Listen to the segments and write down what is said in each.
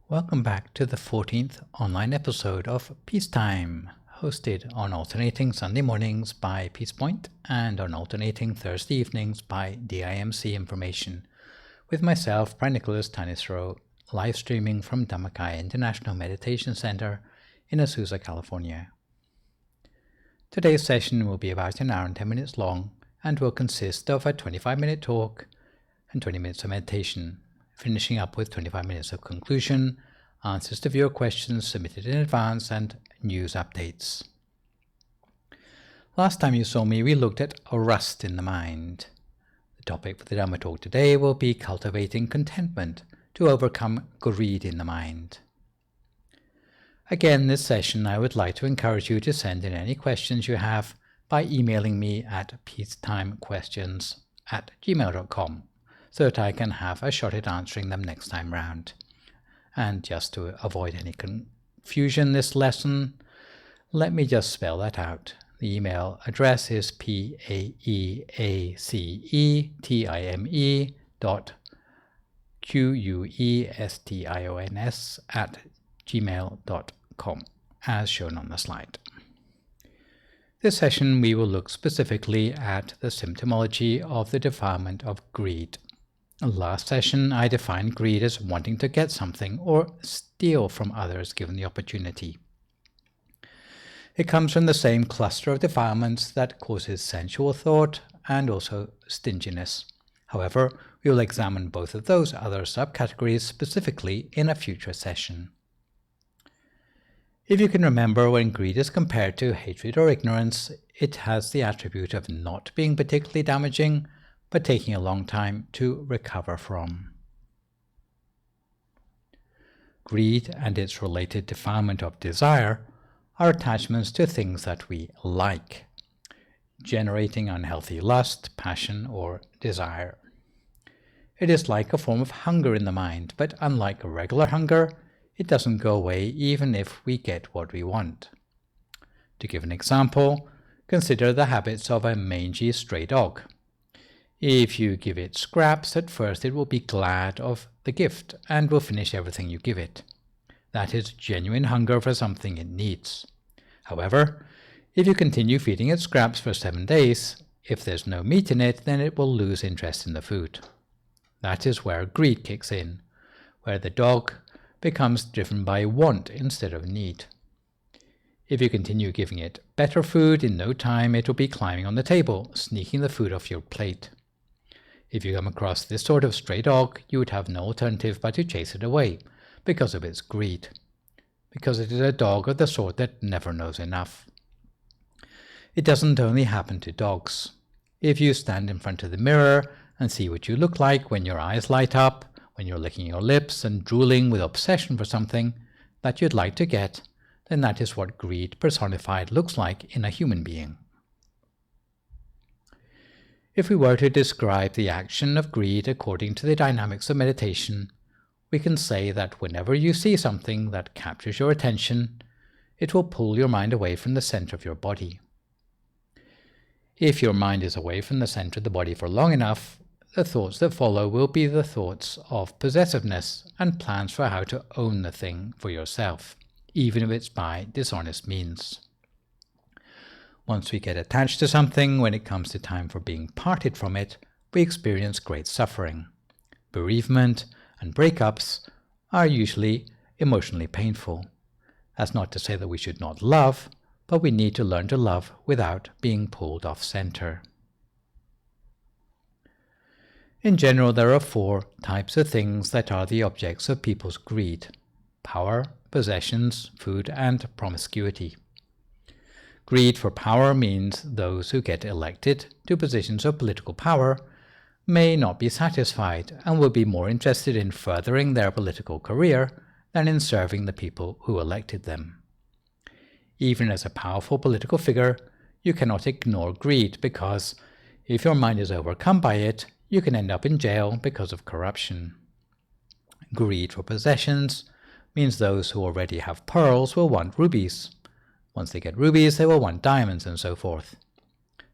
Welcome back to the 14th online episode of Peacetime, hosted on alternating Sunday mornings by Peace Point and on alternating Thursday evenings by DIMC Information, with myself, Phra Nicholas Thanissaro, live streaming from Dhamma International Meditation Center in Azusa, California. Today's session will be about an hour and 10 minutes long and will consist of a 25-minute talk and 20 minutes of meditation, finishing up with 25 minutes of conclusion, answers to viewer questions submitted in advance, and news updates. Last time you saw me, we looked at a rust in the mind. The topic for the Dhamma talk today will be cultivating contentment to overcome greed in the mind. Again, this session I would like to encourage you to send in any questions you have by emailing me at peacetimequestions@gmail.com. so that I can have a shot at answering them next time round. And just to avoid any confusion this lesson, let me just spell that out. The email address is paeacetime.questions@gmail.com, as shown on the slide. This session we will look specifically at the symptomology of the defilement of greed. Last session, I defined greed as wanting to get something or steal from others given the opportunity. It comes from the same cluster of defilements that causes sensual thought and also stinginess. However, we will examine both of those other subcategories specifically in a future session. If you can remember, when greed is compared to hatred or ignorance, it has the attribute of not being particularly damaging, but taking a long time to recover from. Greed and its related defilement of desire are attachments to things that we like, generating unhealthy lust, passion, or desire. It is like a form of hunger in the mind, but unlike a regular hunger, it doesn't go away even if we get what we want. To give an example, consider the habits of a mangy stray dog. If you give it scraps, at first it will be glad of the gift and will finish everything you give it. That is genuine hunger for something it needs. However, if you continue feeding it scraps for 7 days, if there's no meat in it, then it will lose interest in the food. That is where greed kicks in, where the dog becomes driven by want instead of need. If you continue giving it better food, in no time it will be climbing on the table, sneaking the food off your plate. If you come across this sort of stray dog, you would have no alternative but to chase it away, because of its greed. Because it is a dog of the sort that never knows enough. It doesn't only happen to dogs. If you stand in front of the mirror and see what you look like when your eyes light up, when you're licking your lips and drooling with obsession for something that you'd like to get, then that is what greed personified looks like in a human being. If we were to describe the action of greed according to the dynamics of meditation, we can say that whenever you see something that captures your attention, it will pull your mind away from the center of your body. If your mind is away from the center of the body for long enough, the thoughts that follow will be the thoughts of possessiveness and plans for how to own the thing for yourself, even if it's by dishonest means. Once we get attached to something, when it comes to time for being parted from it, we experience great suffering. Bereavement and breakups are usually emotionally painful. That's not to say that we should not love, but we need to learn to love without being pulled off center. In general, there are 4 types of things that are the objects of people's greed: power, possessions, food, and promiscuity. Greed for power means those who get elected to positions of political power may not be satisfied and will be more interested in furthering their political career than in serving the people who elected them. Even as a powerful political figure, you cannot ignore greed because, if your mind is overcome by it, you can end up in jail because of corruption. Greed for possessions means those who already have pearls will want rubies. Once they get rubies, they will want diamonds and so forth.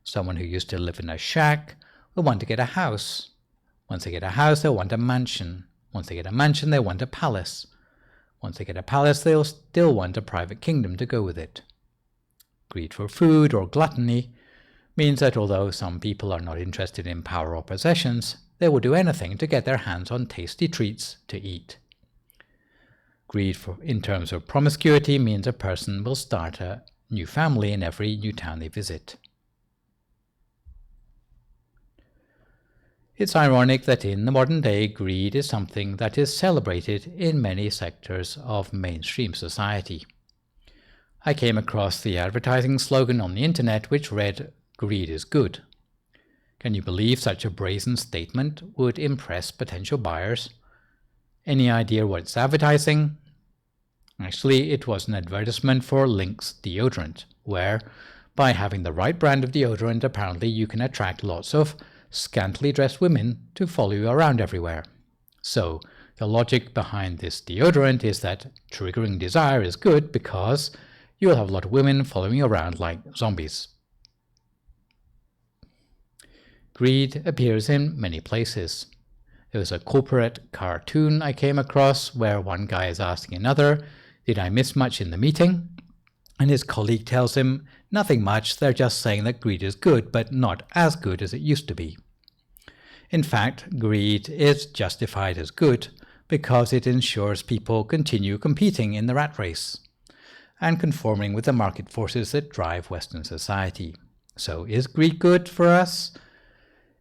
Someone who used to live in a shack will want to get a house. Once they get a house, they'll want a mansion. Once they get a mansion, they want a palace. Once they get a palace, they'll still want a private kingdom to go with it. Greed for food, or gluttony, means that although some people are not interested in power or possessions, they will do anything to get their hands on tasty treats to eat. Greed in terms of promiscuity means a person will start a new family in every new town they visit. It's ironic that in the modern day, greed is something that is celebrated in many sectors of mainstream society. I came across the advertising slogan on the internet which read, "Greed is good." Can you believe such a brazen statement would impress potential buyers? Any idea what it's advertising? Actually, it was an advertisement for Lynx deodorant, where, by having the right brand of deodorant, apparently you can attract lots of scantily dressed women to follow you around everywhere. So, the logic behind this deodorant is that triggering desire is good because you'll have a lot of women following you around like zombies. Greed appears in many places. There was a corporate cartoon I came across where one guy is asking another, "Did I miss much in the meeting?" And his colleague tells him, "Nothing much, they're just saying that greed is good, but not as good as it used to be." In fact, greed is justified as good because it ensures people continue competing in the rat race and conforming with the market forces that drive Western society. So is greed good for us?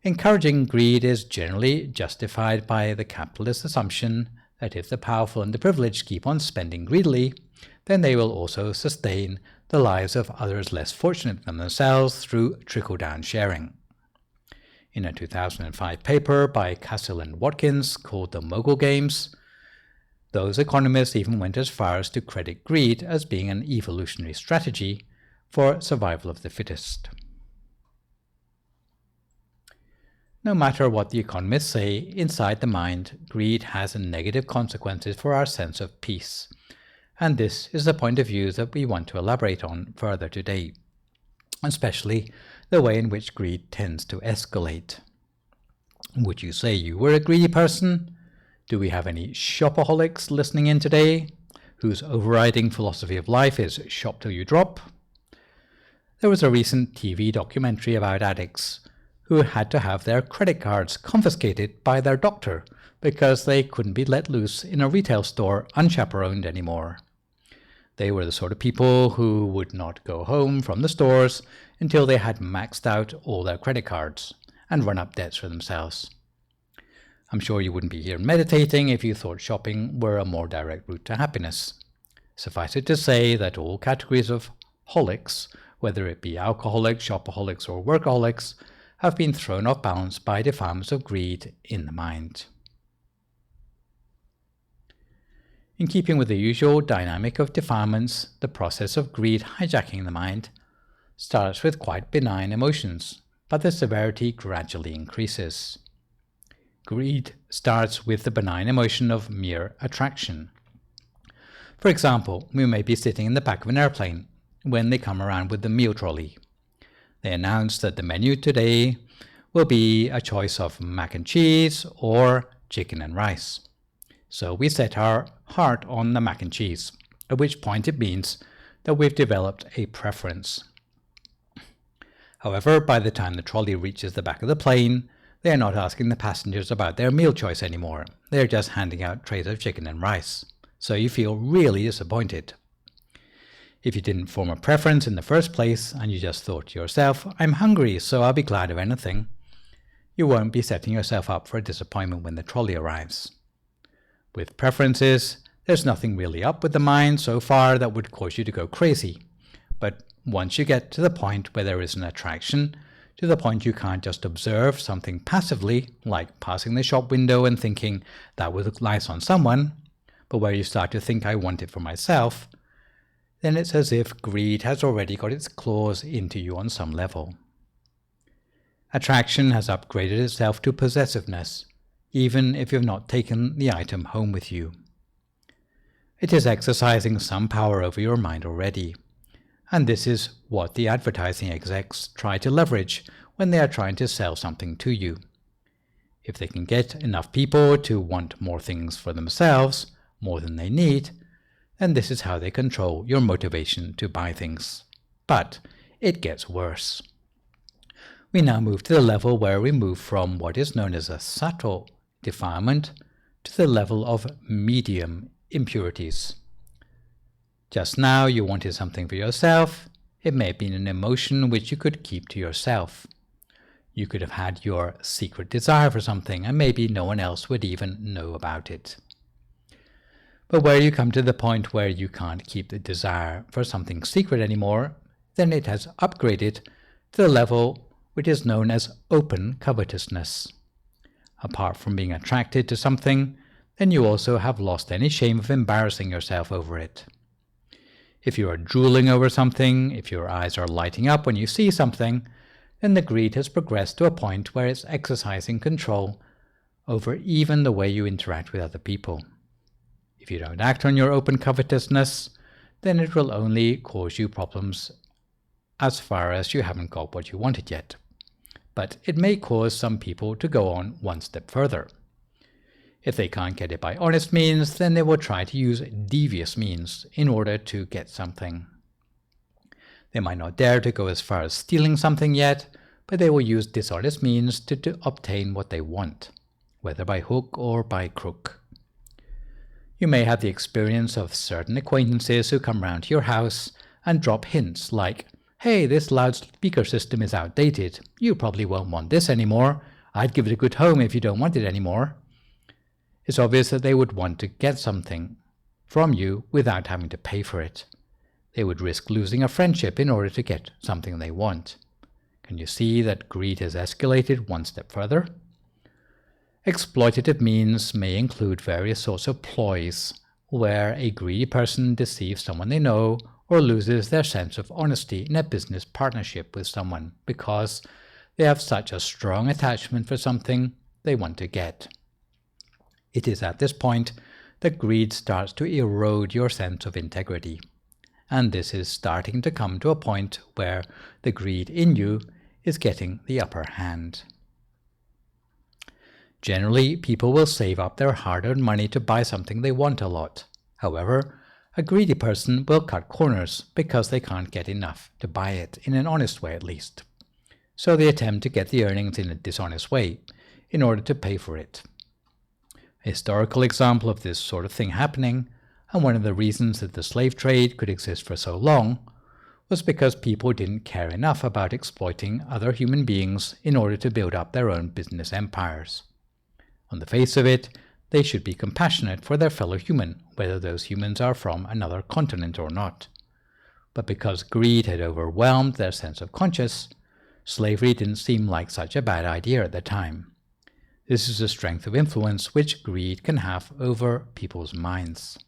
Encouraging greed is generally justified by the capitalist assumption that if the powerful and the privileged keep on spending greedily, then they will also sustain the lives of others less fortunate than themselves through trickle-down sharing. In a 2005 paper by Cassill and Watkins called The Mogul Games, those economists even went as far as to credit greed as being an evolutionary strategy for survival of the fittest. No matter what the economists say, inside the mind, greed has negative consequences for our sense of peace. And this is the point of view that we want to elaborate on further today, especially the way in which greed tends to escalate. Would you say you were a greedy person? Do we have any shopaholics listening in today, whose overriding philosophy of life is shop till you drop? There was a recent TV documentary about addicts who had to have their credit cards confiscated by their doctor because they couldn't be let loose in a retail store unchaperoned anymore. They were the sort of people who would not go home from the stores until they had maxed out all their credit cards and run up debts for themselves. I'm sure you wouldn't be here meditating if you thought shopping were a more direct route to happiness. Suffice it to say that all categories of holics, whether it be alcoholics, shopaholics, or workaholics, have been thrown off balance by defilements of greed in the mind. In keeping with the usual dynamic of defilements, the process of greed hijacking the mind starts with quite benign emotions, but the severity gradually increases. Greed starts with the benign emotion of mere attraction. For example, we may be sitting in the back of an airplane when they come around with the meal trolley. They announce that the menu today will be a choice of mac and cheese or chicken and rice. So we set our heart on the mac and cheese, at which point it means that we've developed a preference. However, by the time the trolley reaches the back of the plane, they are not asking the passengers about their meal choice anymore. They're just handing out trays of chicken and rice. So you feel really disappointed. If you didn't form a preference in the first place and you just thought to yourself, "I'm hungry, so I'll be glad of anything," you won't be setting yourself up for a disappointment when the trolley arrives. With preferences, there's nothing really up with the mind so far that would cause you to go crazy. But once you get to the point where there is an attraction, to the point you can't just observe something passively, like passing the shop window and thinking that would look nice on someone, but where you start to think, "I want it for myself," then it's as if greed has already got its claws into you on some level. Attraction has upgraded itself to possessiveness, even if you've not taken the item home with you. It is exercising some power over your mind already, and this is what the advertising execs try to leverage when they are trying to sell something to you. If they can get enough people to want more things for themselves, more than they need, and this is how they control your motivation to buy things. But it gets worse. We now move to the level where we move from what is known as a subtle defilement to the level of medium impurities. Just now you wanted something for yourself. It may have been an emotion which you could keep to yourself. You could have had your secret desire for something, and maybe no one else would even know about it. But where you come to the point where you can't keep the desire for something secret anymore, then it has upgraded to the level which is known as open covetousness. Apart from being attracted to something, then you also have lost any shame of embarrassing yourself over it. If you are drooling over something, if your eyes are lighting up when you see something, then the greed has progressed to a point where it's exercising control over even the way you interact with other people. If you don't act on your open covetousness, then it will only cause you problems as far as you haven't got what you wanted yet. But it may cause some people to go on one step further. If they can't get it by honest means, then they will try to use devious means in order to get something. They might not dare to go as far as stealing something yet, but they will use dishonest means to obtain what they want, whether by hook or by crook. You may have the experience of certain acquaintances who come round to your house and drop hints like, "Hey, this loudspeaker system is outdated. You probably won't want this anymore. I'd give it a good home if you don't want it anymore." It's obvious that they would want to get something from you without having to pay for it. They would risk losing a friendship in order to get something they want. Can you see that greed has escalated one step further? Exploitative means may include various sorts of ploys, where a greedy person deceives someone they know or loses their sense of honesty in a business partnership with someone because they have such a strong attachment for something they want to get. It is at this point that greed starts to erode your sense of integrity. And this is starting to come to a point where the greed in you is getting the upper hand. Generally, people will save up their hard-earned money to buy something they want a lot. However, a greedy person will cut corners because they can't get enough to buy it, in an honest way at least. So they attempt to get the earnings in a dishonest way in order to pay for it. A historical example of this sort of thing happening, and one of the reasons that the slave trade could exist for so long, was because people didn't care enough about exploiting other human beings in order to build up their own business empires. On the face of it, they should be compassionate for their fellow human, whether those humans are from another continent or not. But because greed had overwhelmed their sense of conscience, slavery didn't seem like such a bad idea at the time. This is a strength of influence which greed can have over people's minds.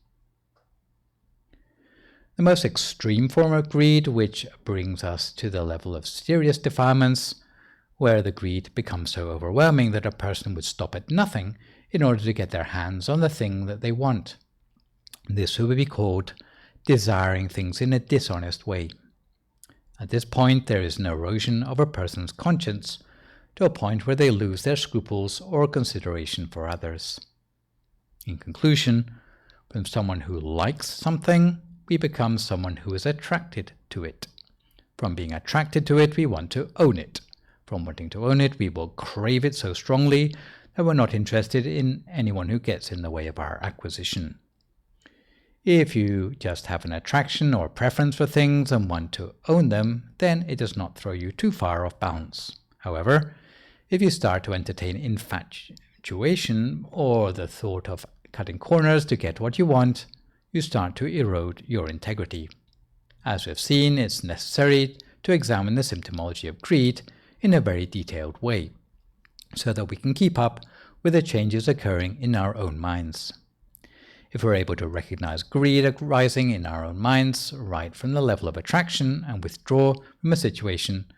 The most extreme form of greed, which brings us to the level of serious defilements, where the greed becomes so overwhelming that a person would stop at nothing in order to get their hands on the thing that they want. This would be called desiring things in a dishonest way. At this point, there is an erosion of a person's conscience to a point where they lose their scruples or consideration for others. In conclusion, from someone who likes something, we become someone who is attracted to it. From being attracted to it, we want to own it. From wanting to own it, we will crave it so strongly that we're not interested in anyone who gets in the way of our acquisition. If you just have an attraction or preference for things and want to own them, then it does not throw you too far off balance. However, if you start to entertain infatuation or the thought of cutting corners to get what you want, you start to erode your integrity. As we've seen, it's necessary to examine the symptomology of greed in a very detailed way, so that we can keep up with the changes occurring in our own minds. If we're able to recognize greed arising in our own minds right from the level of attraction and withdraw from a situation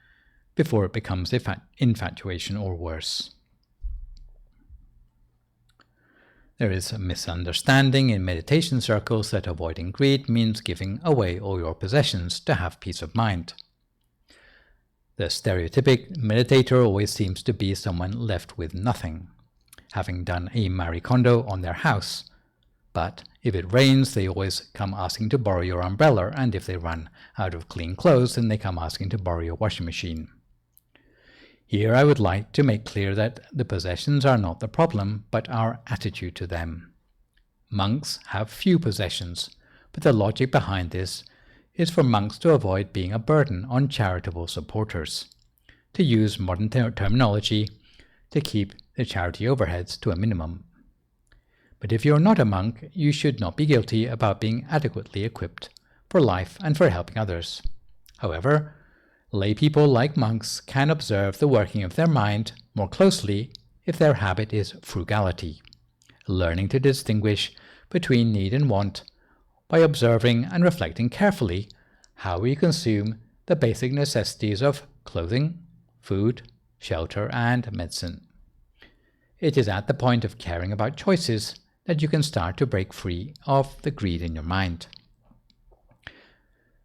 before it becomes infatuation or worse. There is a misunderstanding in meditation circles that avoiding greed means giving away all your possessions to have peace of mind. The stereotypic meditator always seems to be someone left with nothing, having done a Marie Kondo on their house. But If it rains, they always come asking to borrow your umbrella, and if they run out of clean clothes, then they come asking to borrow your washing machine. Here I would like to make clear that the possessions are not the problem, but our attitude to them. Monks have few possessions, but the logic behind this is for monks to avoid being a burden on charitable supporters. To use modern terminology, to keep the charity overheads to a minimum. But if you're not a monk, you should not be guilty about being adequately equipped for life and for helping others. However, lay people like monks can observe the working of their mind more closely if their habit is frugality, learning to distinguish between need and want by observing and reflecting carefully how we consume the basic necessities of clothing, food, shelter, and medicine. It is at the point of caring about choices that you can start to break free of the greed in your mind.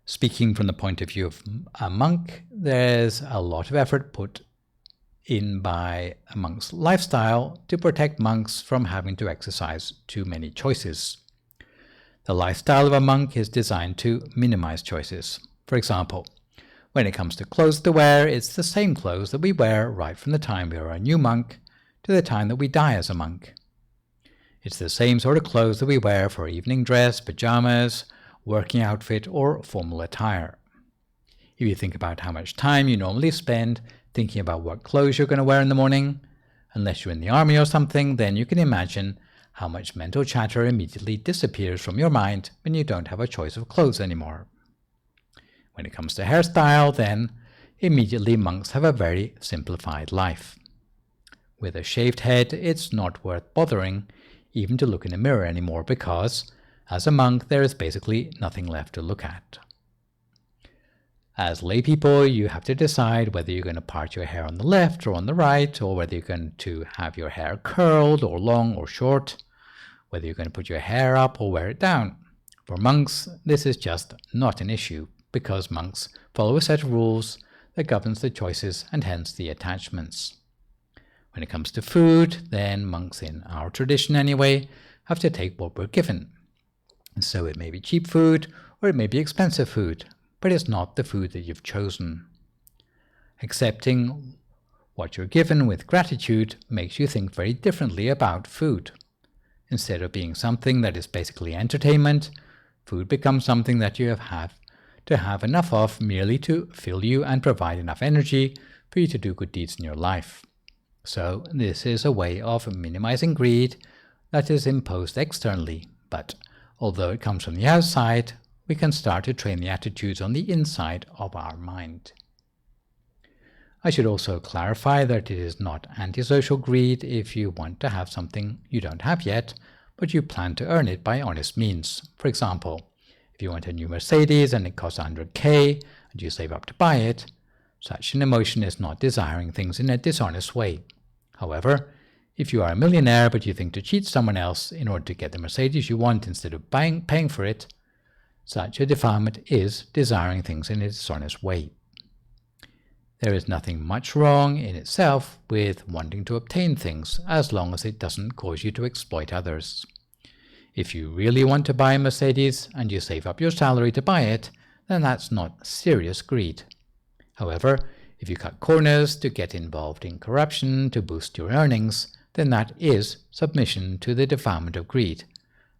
Speaking from the point of view of a monk, there's a lot of effort put in by a monk's lifestyle to protect monks from having to exercise too many choices. The lifestyle of a monk is designed to minimize choices. For example, when it comes to clothes to wear, it's the same clothes that we wear right from the time we are a new monk to the time that we die as a monk. It's the same sort of clothes that we wear for evening dress, pajamas, working outfit, or formal attire. If you think about how much time you normally spend thinking about what clothes you're going to wear in the morning, unless you're in the army or something, then you can imagine how much mental chatter immediately disappears from your mind when you don't have a choice of clothes anymore. When it comes to hairstyle, then, immediately monks have a very simplified life. With a shaved head, it's not worth bothering even to look in a mirror anymore because, as a monk, there is basically nothing left to look at. As lay people, you have to decide whether you're going to part your hair on the left or on the right, or whether you're going to have your hair curled or long or short, whether you're going to put your hair up or wear it down. For monks, this is just not an issue because monks follow a set of rules that governs the choices and hence the attachments. When it comes to food, then monks, in our tradition anyway, have to take what we're given. And so it may be cheap food or it may be expensive food, but it's not the food that you've chosen. Accepting what you're given with gratitude makes you think very differently about food. Instead of being something that is basically entertainment, food becomes something that you have to have enough of merely to fill you and provide enough energy for you to do good deeds in your life. So this is a way of minimizing greed that is imposed externally, but although it comes from the outside, we can start to train the attitudes on the inside of our mind. I should also clarify that it is not antisocial greed if you want to have something you don't have yet, but you plan to earn it by honest means. For example, if you want a new Mercedes and it costs 100k and you save up to buy it, such an emotion is not desiring things in a dishonest way. However, if you are a millionaire but you think to cheat someone else in order to get the Mercedes you want instead of paying for it, such a defilement is desiring things in a dishonest way. There is nothing much wrong in itself with wanting to obtain things as long as it doesn't cause you to exploit others. If you really want to buy a Mercedes and you save up your salary to buy it, then that's not serious greed. However, if you cut corners to get involved in corruption to boost your earnings, then that is submission to the defilement of greed,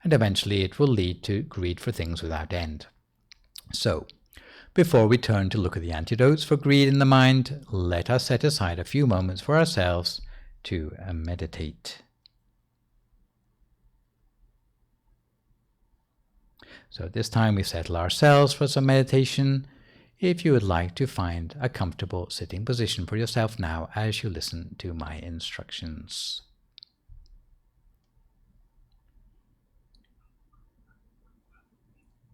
and eventually it will lead to greed for things without end. So, before we turn to look at the antidotes for greed in the mind, let us set aside a few moments for ourselves to meditate. So at this time we settle ourselves for some meditation. If you would like to find a comfortable sitting position for yourself now as you listen to my instructions.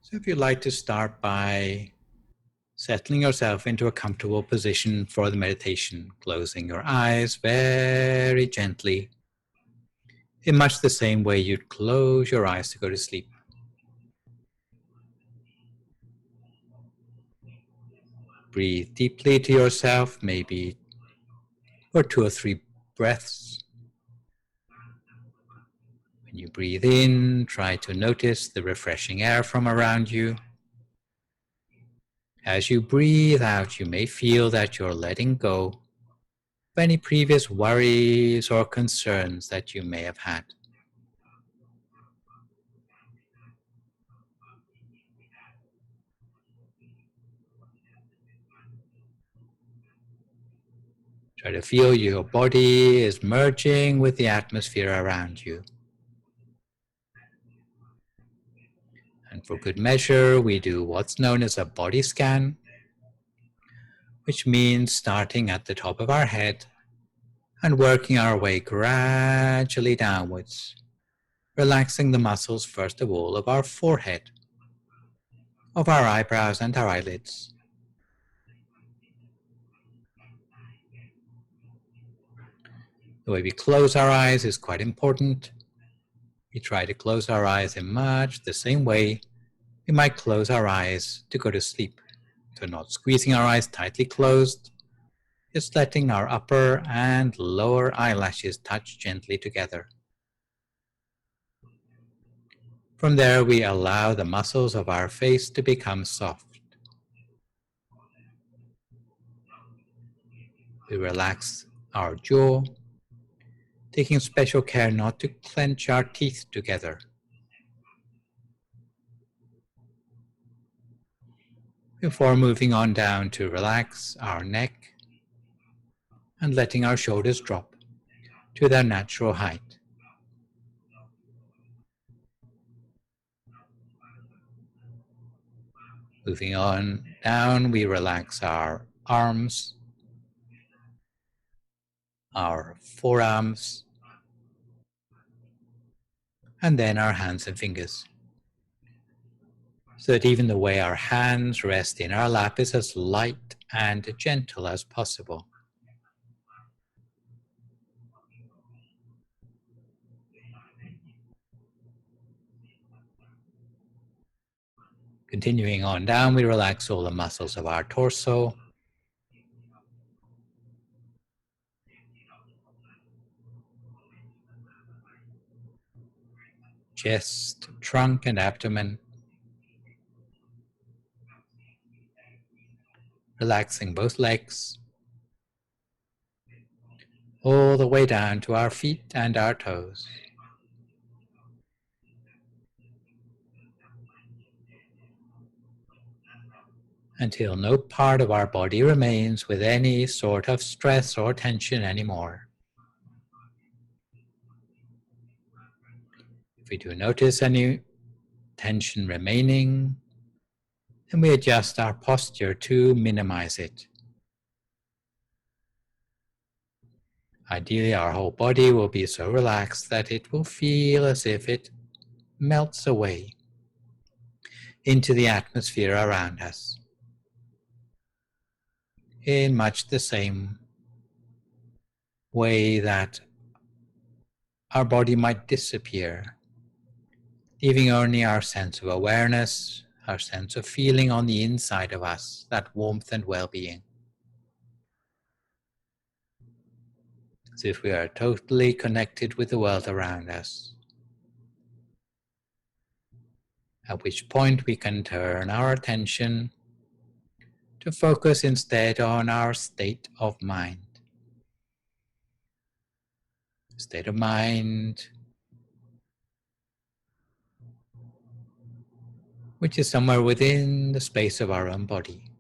So if you'd like to start by settling yourself into a comfortable position for the meditation, closing your eyes very gently, in much the same way you'd close your eyes to go to sleep. Breathe deeply to yourself, maybe for 2 or 3 breaths. When you breathe in, try to notice the refreshing air from around you. As you breathe out, you may feel that you're letting go of any previous worries or concerns that you may have had. Try to feel your body is merging with the atmosphere around you. And for good measure, we do what's known as a body scan, which means starting at the top of our head and working our way gradually downwards, relaxing the muscles first of all of our forehead, of our eyebrows and our eyelids. The way we close our eyes is quite important. We try to close our eyes in much the same way we might close our eyes to go to sleep. So not squeezing our eyes tightly closed, just letting our upper and lower eyelashes touch gently together. From there, we allow the muscles of our face to become soft. We relax our jaw, taking special care not to clench our teeth together. Before moving on down to relax our neck and letting our shoulders drop to their natural height. Moving on down, we relax our arms, our forearms, and then our hands and fingers, so that even the way our hands rest in our lap is as light and gentle as possible. Continuing on down, we relax all the muscles of our torso, chest, trunk, and abdomen. Relaxing both legs, all the way down to our feet and our toes. Until no part of our body remains with any sort of stress or tension anymore. If we do notice any tension remaining, then we adjust our posture to minimize it. Ideally, our whole body will be so relaxed that it will feel as if it melts away into the atmosphere around us, in much the same way that our body might disappear, leaving only our sense of awareness, our sense of feeling on the inside of us, that warmth and well-being. As if we are totally connected with the world around us. At which point we can turn our attention to focus instead on our state of mind. State of mind which is somewhere within the space of our own body.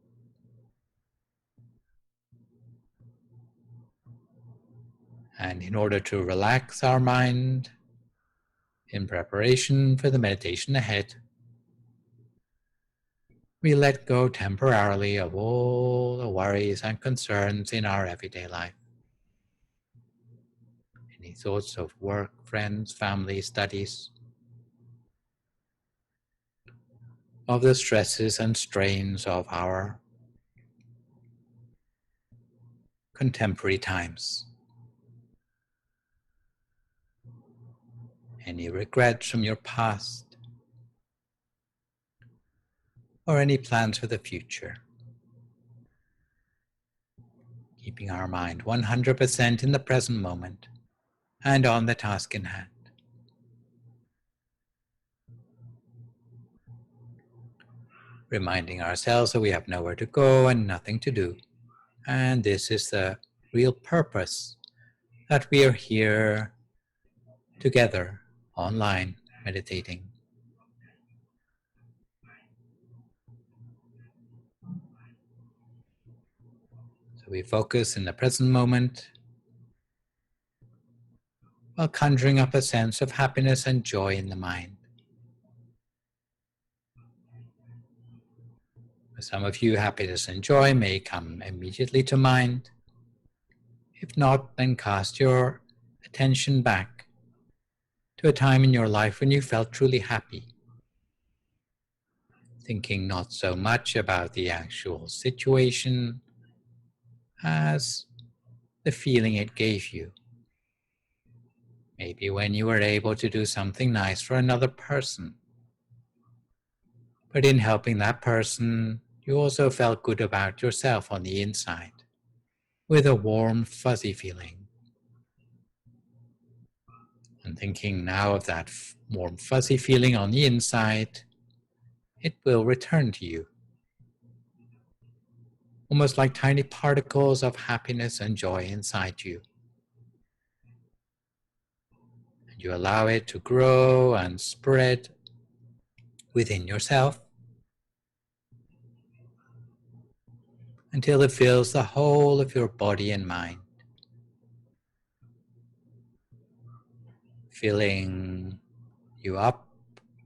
And in order to relax our mind in preparation for the meditation ahead, we let go temporarily of all the worries and concerns in our everyday life. Any thoughts of work, friends, family, studies, of the stresses and strains of our contemporary times. Any regrets from your past, or any plans for the future. Keeping our mind 100% in the present moment and on the task in hand. reminding ourselves that we have nowhere to go and nothing to do. And this is the real purpose, that we are here together online meditating. So we focus in the present moment while conjuring up a sense of happiness and joy in the mind. For some of you, happiness and joy may come immediately to mind. If not, then cast your attention back to a time in your life when you felt truly happy, thinking not so much about the actual situation as the feeling it gave you. Maybe when you were able to do something nice for another person. But in helping that person, you also felt good about yourself on the inside, with a warm, fuzzy feeling. And thinking now of that warm, fuzzy feeling on the inside, it will return to you, almost like tiny particles of happiness and joy inside you. And you allow it to grow and spread within yourself until it fills the whole of your body and mind, filling you up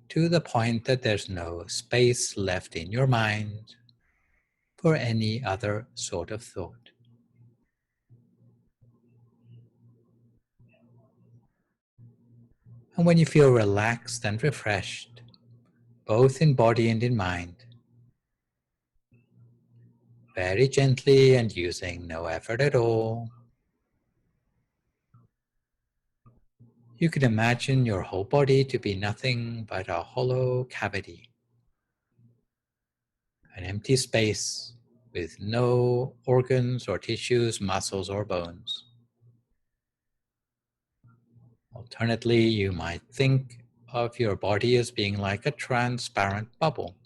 to the point that there's no space left in your mind for any other sort of thought. And when you feel relaxed and refreshed, both in body and in mind, very gently and using no effort at all, you can imagine your whole body to be nothing but a hollow cavity, an empty space with no organs or tissues, muscles or bones. Alternately, you might think of your body as being like a transparent bubble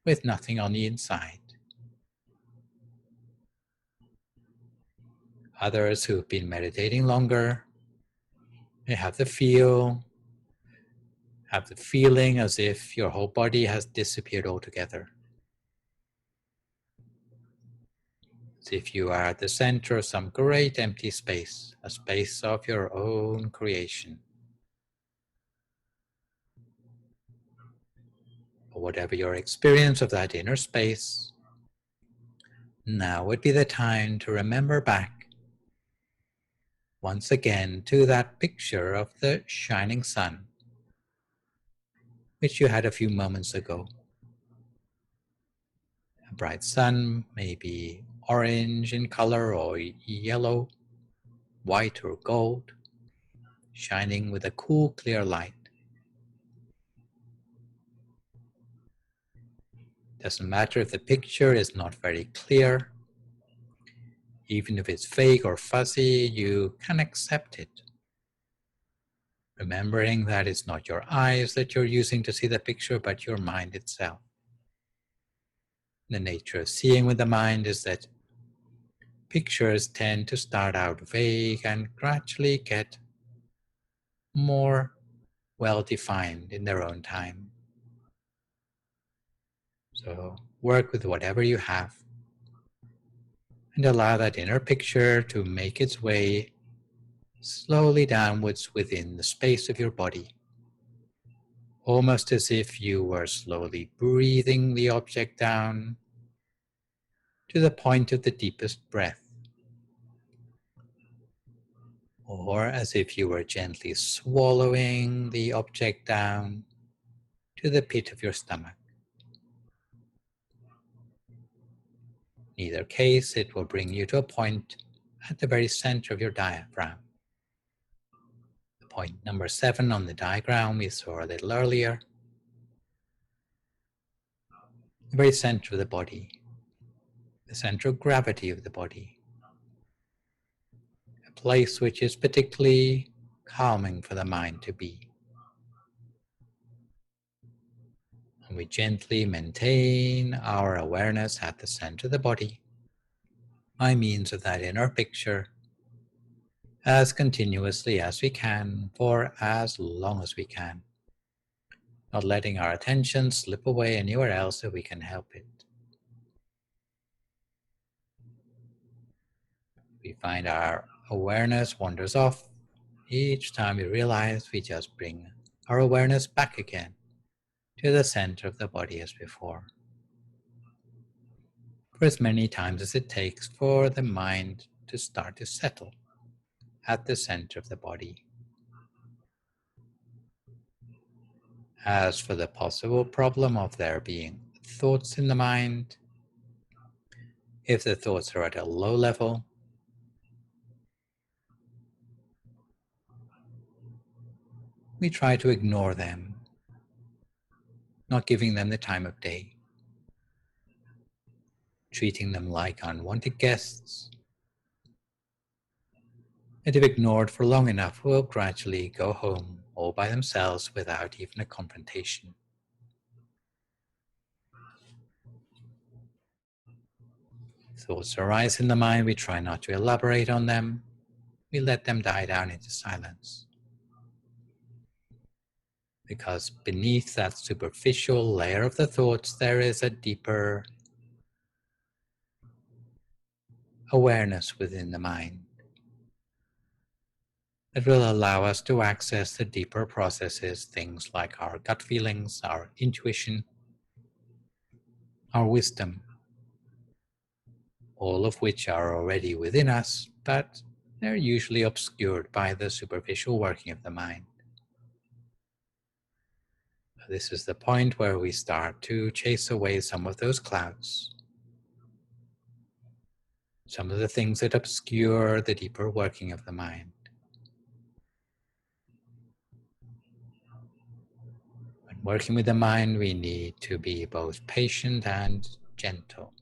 with nothing on the inside. Others who've been meditating longer may have the feeling as if your whole body has disappeared altogether. As if you are at the center of some great empty space, a space of your own creation. Or whatever your experience of that inner space, now would be the time to remember back once again to that picture of the shining sun, which you had a few moments ago. A bright sun may be orange in color or yellow, white or gold, shining with a cool, clear light. Doesn't matter if the picture is not very clear. Even if it's vague or fuzzy, you can accept it, remembering that it's not your eyes that you're using to see the picture, but your mind itself. The nature of seeing with the mind is that pictures tend to start out vague and gradually get more well-defined in their own time. So work with whatever you have and allow that inner picture to make its way slowly downwards within the space of your body, almost as if you were slowly breathing the object down to the point of the deepest breath, or as if you were gently swallowing the object down to the pit of your stomach. In either case, it will bring you to a point at the very center of your diaphragm. The point number 7 on the diagram we saw a little earlier. The very center of the body, the center of gravity of the body, a place which is particularly calming for the mind to be. And we gently maintain our awareness at the center of the body by means of that inner picture as continuously as we can for as long as we can, not letting our attention slip away anywhere else if we can help it. We find our awareness wanders off. Each time we realize, we just bring our awareness back again to the center of the body as before, for as many times as it takes for the mind to start to settle at the center of the body. As for the possible problem of there being thoughts in the mind, if the thoughts are at a low level, we try to ignore them, not giving them the time of day, treating them like unwanted guests. And if ignored for long enough, will gradually go home all by themselves without even a confrontation. Thoughts arise in the mind, we try not to elaborate on them. We let them die down into silence. Because beneath that superficial layer of the thoughts, there is a deeper awareness within the mind that will allow us to access the deeper processes, things like our gut feelings, our intuition, our wisdom, all of which are already within us, but they're usually obscured by the superficial working of the mind. This is the point where we start to chase away some of those clouds, some of the things that obscure the deeper working of the mind. When working with the mind, we need to be both patient and gentle,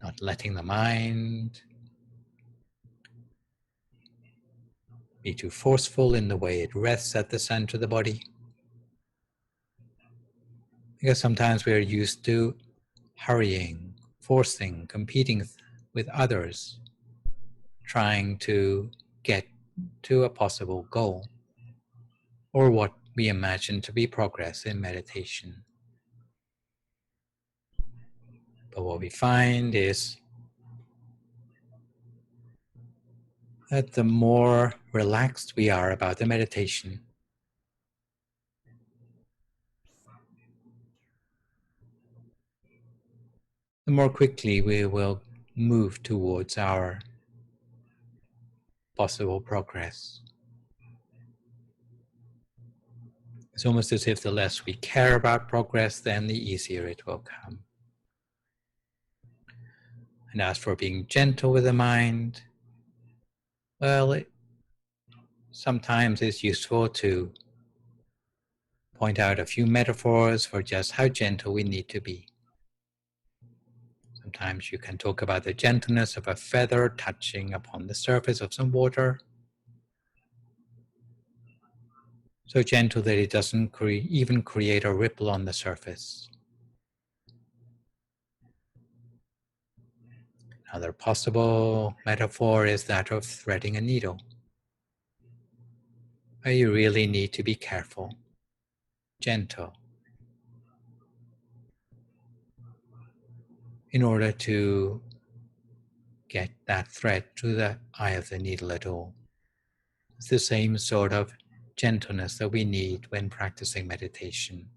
not letting the mind be too forceful in the way it rests at the center of the body. Because sometimes we are used to hurrying, forcing, competing with others, trying to get to a possible goal, or what we imagine to be progress in meditation. But what we find is that the more relaxed we are about the meditation, the more quickly we will move towards our possible progress. It's almost as if the less we care about progress, then the easier it will come. And as for being gentle with the mind, well, sometimes it's useful to point out a few metaphors for just how gentle we need to be. Sometimes you can talk about the gentleness of a feather touching upon the surface of some water, so gentle that it doesn't even create a ripple on the surface. Another possible metaphor is that of threading a needle, where you really need to be careful, gentle, in order to get that thread to the eye of the needle at all. It's the same sort of gentleness that we need when practicing meditation.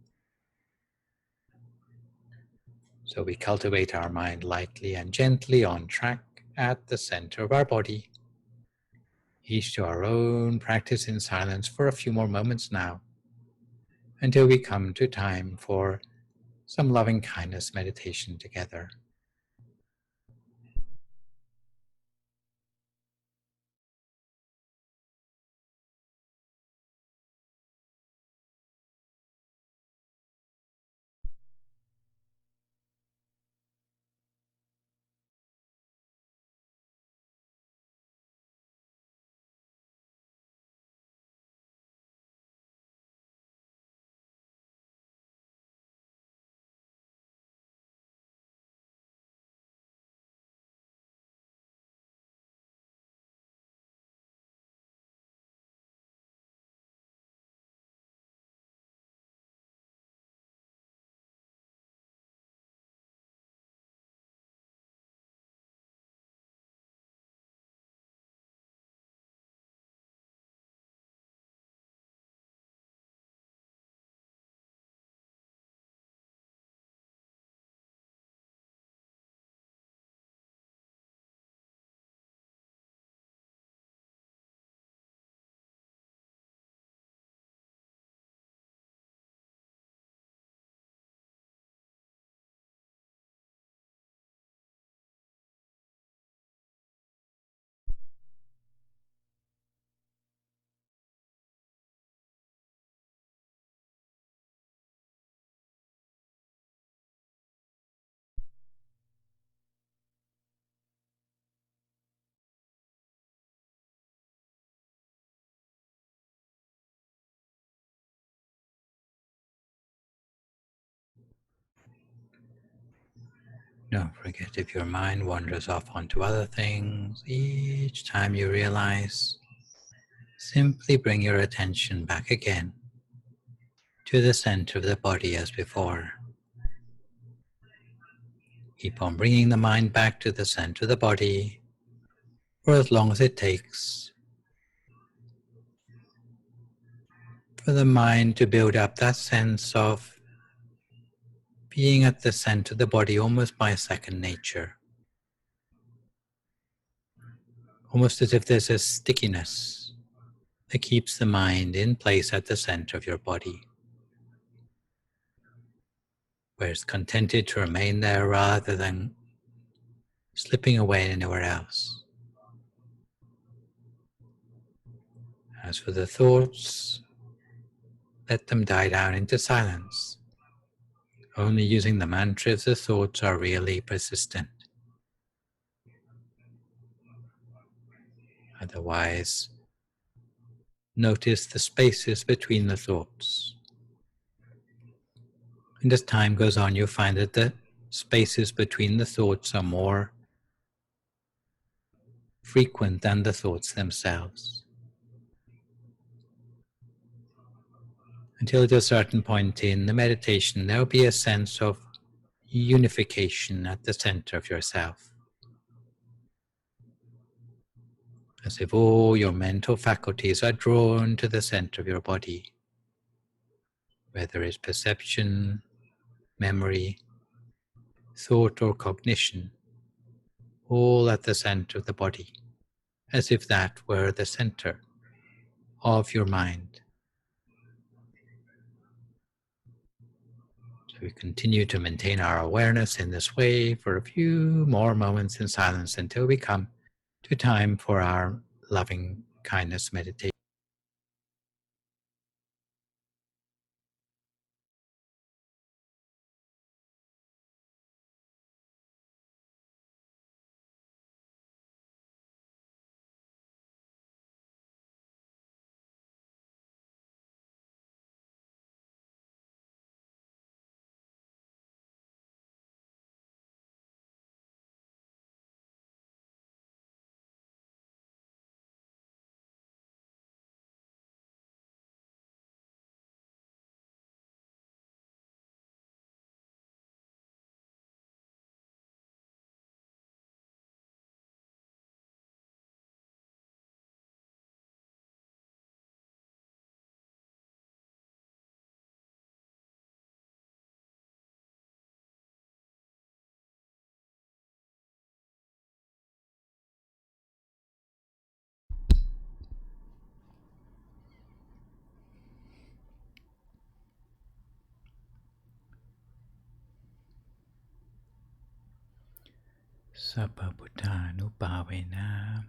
So we cultivate our mind lightly and gently on track at the center of our body, each to our own practice in silence for a few more moments now, until we come to time for some loving kindness meditation together. Don't forget if your mind wanders off onto other things. Each time you realize, simply bring your attention back again to the center of the body as before. Keep on bringing the mind back to the center of the body for as long as it takes for the mind to build up that sense of being at the center of the body almost by second nature. Almost as if there's a stickiness that keeps the mind in place at the center of your body, where it's contented to remain there rather than slipping away anywhere else. As for the thoughts, let them die down into silence. Only using the mantra if the thoughts are really persistent. Otherwise, notice the spaces between the thoughts. And as time goes on, you'll find that the spaces between the thoughts are more frequent than the thoughts themselves. Until at a certain point in the meditation, there will be a sense of unification at the center of yourself. As if all your mental faculties are drawn to the center of your body, whether it's perception, memory, thought or cognition, all at the center of the body, as if that were the center of your mind. So we continue to maintain our awareness in this way for a few more moments in silence until we come to time for our loving kindness meditation. Sabba Buddhanupavena,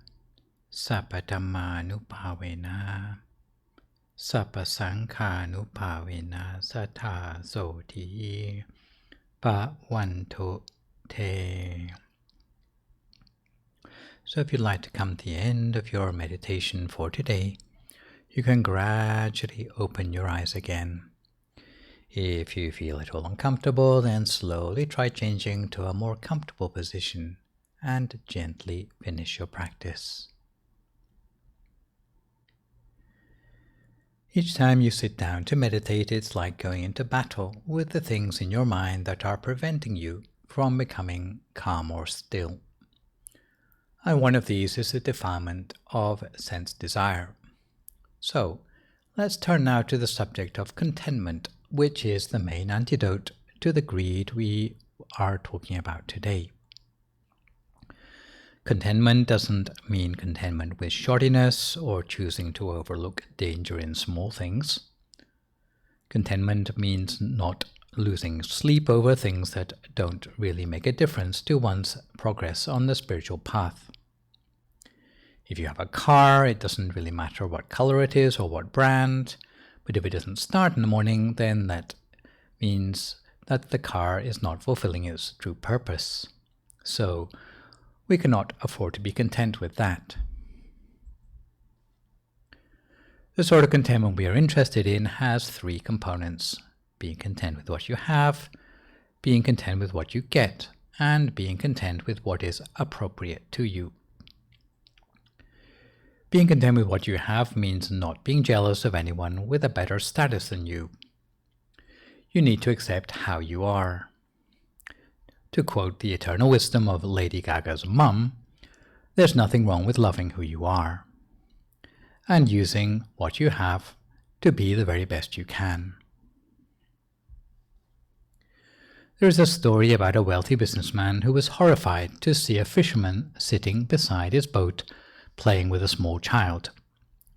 Sabba Dhammanupavena, Sabba Sankhanupavena, Sattha Soti Bhavantu Te. So if you'd like to come to the end of your meditation for today, you can gradually open your eyes again. If you feel at all uncomfortable, then slowly try changing to a more comfortable position and gently finish your practice. Each time you sit down to meditate, it's like going into battle with the things in your mind that are preventing you from becoming calm or still. And one of these is the defilement of sense desire. So, let's turn now to the subject of contentment, which is the main antidote to the greed we are talking about today. Contentment doesn't mean contentment with shoddiness or choosing to overlook danger in small things. Contentment means not losing sleep over things that don't really make a difference to one's progress on the spiritual path. If you have a car, it doesn't really matter what color it is or what brand, but if it doesn't start in the morning, then that means that the car is not fulfilling its true purpose. So we cannot afford to be content with that. The sort of contentment we are interested in has three components: being content with what you have, being content with what you get, and being content with what is appropriate to you. Being content with what you have means not being jealous of anyone with a better status than you. You need to accept how you are. To quote the eternal wisdom of Lady Gaga's mum, there's nothing wrong with loving who you are and using what you have to be the very best you can. There is a story about a wealthy businessman who was horrified to see a fisherman sitting beside his boat playing with a small child.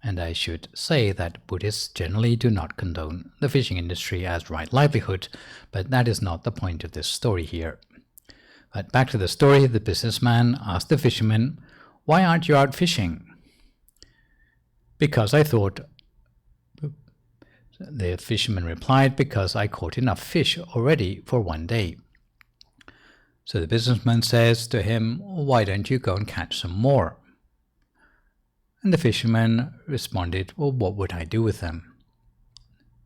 And I should say that Buddhists generally do not condone the fishing industry as right livelihood, but that is not the point of this story here. But back to the story, the businessman asked the fisherman, "Why aren't you out fishing?" "Because I thought," the fisherman replied, "because I caught enough fish already for one day." So the businessman says to him, "Why don't you go and catch some more?" And the fisherman responded, "Well, what would I do with them?"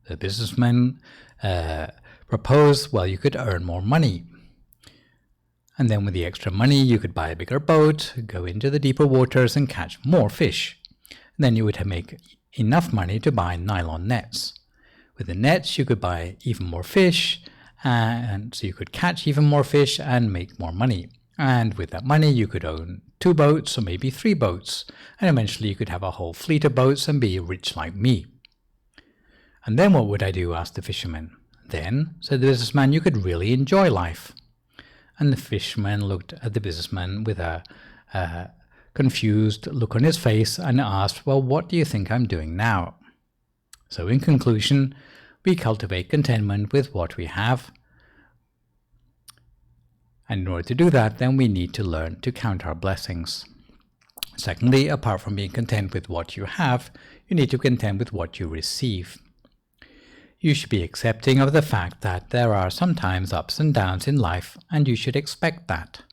The businessman proposed, "Well, you could earn more money. And then with the extra money, you could buy a bigger boat, go into the deeper waters and catch more fish. And then you would make enough money to buy nylon nets. With the nets, you could buy even more fish, and so you could catch even more fish and make more money. And with that money, you could own 2 boats or maybe 3 boats, and eventually you could have a whole fleet of boats and be rich like me." "And then what would I do?" asked the fisherman. "Then," said the businessman, "you could really enjoy life." And the fisherman looked at the businessman with a confused look on his face and asked, "Well, what do you think I'm doing now?" So in conclusion, we cultivate contentment with what we have. And in order to do that, then we need to learn to count our blessings. Secondly, apart from being content with what you have, you need to be content with what you receive. You should be accepting of the fact that there are sometimes ups and downs in life, and you should expect that.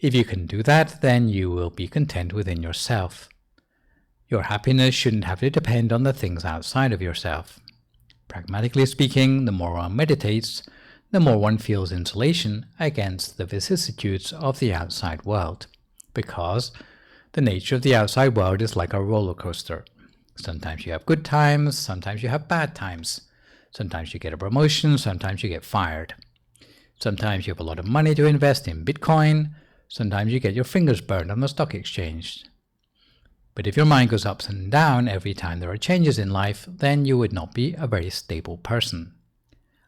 If you can do that, then you will be content within yourself. Your happiness shouldn't have to depend on the things outside of yourself. Pragmatically speaking, the more one meditates, the more one feels insulation against the vicissitudes of the outside world, because the nature of the outside world is like a roller coaster. Sometimes you have good times, sometimes you have bad times. Sometimes you get a promotion, sometimes you get fired. Sometimes you have a lot of money to invest in Bitcoin, sometimes you get your fingers burned on the stock exchange. But if your mind goes up and down every time there are changes in life, then you would not be a very stable person.